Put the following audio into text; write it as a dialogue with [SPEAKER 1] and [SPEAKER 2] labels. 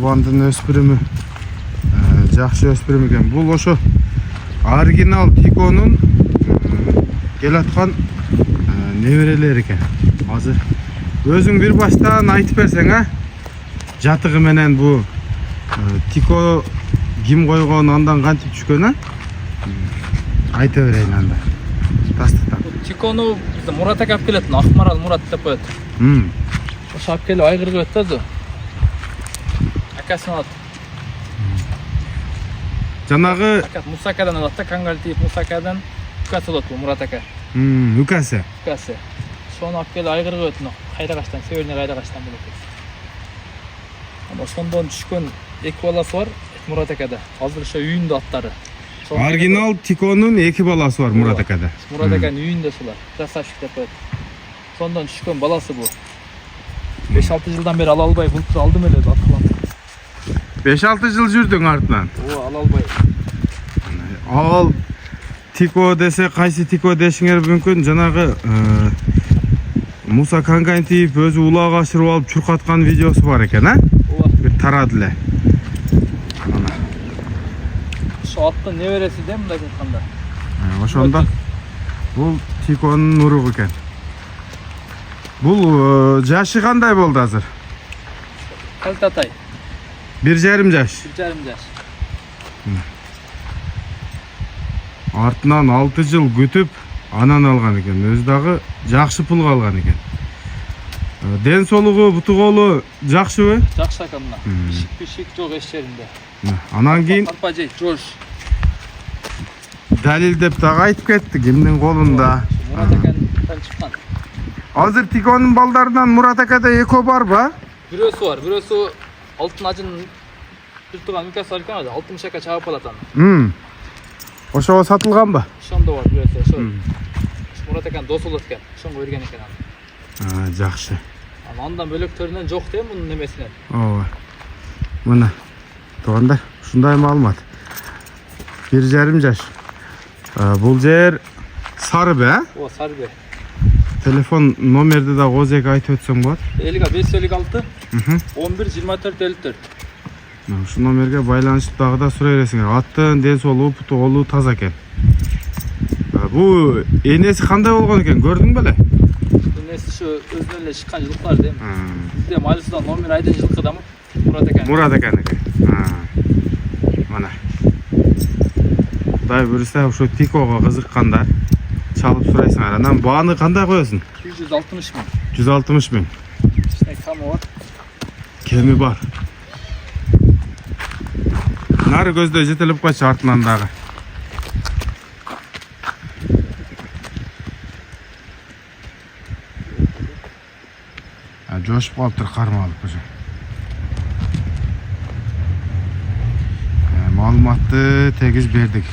[SPEAKER 1] чобандын өспүрүмү. Жакшы өспүрүм экен. Бул ошо оригинал Тиконун келаткан неберелери экен. Азыр өзүң бир баштан айтып берсең, жатыгы менен бу Тико ким койгон, андан кантип түшкөн, айта берейин анда. Тастыктап.
[SPEAKER 2] Тикону Мурат ака алып келет, Акмарал Мурат деп коет. Ошо алып келип айгырып өттү. Акасын алат.
[SPEAKER 1] Жанагы
[SPEAKER 2] Мусакадан алат да, Кангал тип Мусакадан укасы болот бул Мурат ака.
[SPEAKER 1] Укасы.
[SPEAKER 2] Укасы. Сону алып келип айгырып өттү. Кайрагачтан, северный Кайрагачтан болот. Ама сондон түшкөн эки баласы бар Мурат акада. Азыр ошо үйүндө аттары.
[SPEAKER 1] Оригинал Тиконун эки баласы бар Мурат акада.
[SPEAKER 2] Мурат аканын үйүндө шулар. Красавчик деп коет. Сондон түшкөн баласы бул. 5-6 жылдан бери ала албай бултур алдым эле аткылам.
[SPEAKER 1] 5-6 жыл жүрдүң артынан.
[SPEAKER 2] Ала албай.
[SPEAKER 1] Ал Тико десе кайсы Тико дешиңер мүмкүн, жанагы Муса Канган тип өзү улак ашырып алып чуркаткан видеосу бар экен, бир тарады эле.
[SPEAKER 2] Ошо аттын небереси да мындай айтканда.
[SPEAKER 1] Ошондо бул Тиконун уругу экен. Бул жашы кандай болду азыр?
[SPEAKER 2] Калтатай.
[SPEAKER 1] 1,5 жаш.
[SPEAKER 2] 1,5 жаш.
[SPEAKER 1] Артынан 6 жыл күтүп анан алган экен. Өзү дагы жакшы пулга алган экен. Ден соолугу, буту колу жакшыбы?
[SPEAKER 2] Жакшы экен мына. Пишик жок эч жеринде.
[SPEAKER 1] Анан кийин
[SPEAKER 2] арпа жейт, жош.
[SPEAKER 1] Далил деп дагы айтып кетти, кимдин колунда.
[SPEAKER 2] Мурат акадан чыккан.
[SPEAKER 1] Азыр Тиконун балдарынан Мурат акада экөө барбы?
[SPEAKER 2] Бирөөсү бар, бирөөсү алтын ажын бир турган укасы бар экен, 60 ака чабып алат аны.
[SPEAKER 1] Ошого сатылганбы?
[SPEAKER 2] Ошондо бар бирөөсү, ошо. Мурат аканын досу болот экен, ошонго берген экен аны.
[SPEAKER 1] Жакшы.
[SPEAKER 2] Андан бөлөктөрүнөн жок да мунун немесинен.
[SPEAKER 1] Ооба. Мына туугандар, ушундай маалымат. 1,5 жаш. Бул жер Сарыбе,
[SPEAKER 2] Ооба, Сарыбе.
[SPEAKER 1] Телефон номерди да озек айтып өтсөң болот.
[SPEAKER 2] 556 11 24 54.
[SPEAKER 1] Ушу номерге байланышып дагы да сурай бересиңер. Аттын ден соолугу, путу колу таза экен. Бу энеси кандай болгон экен, көрдүң беле?
[SPEAKER 2] Энеси ушу өзүнөн эле чыккан жылкылар дейм. Бизде Малисудан номер айдын жылкы да Мурат ака.
[SPEAKER 1] Мурат аканыкы. Мына. Кудай буюрса ушу Тикого кызыккандар чалып сурайсыңар. Анан бааны кандай коесуң?
[SPEAKER 2] 260 миң.
[SPEAKER 1] 160 миң.
[SPEAKER 2] Ичине камы бар.
[SPEAKER 1] Кеми бар. Нары көздөй жетелеп койчу артынан дагы. Жошуп калыптыр кармалып ошо. Маалыматты тегиз бердик.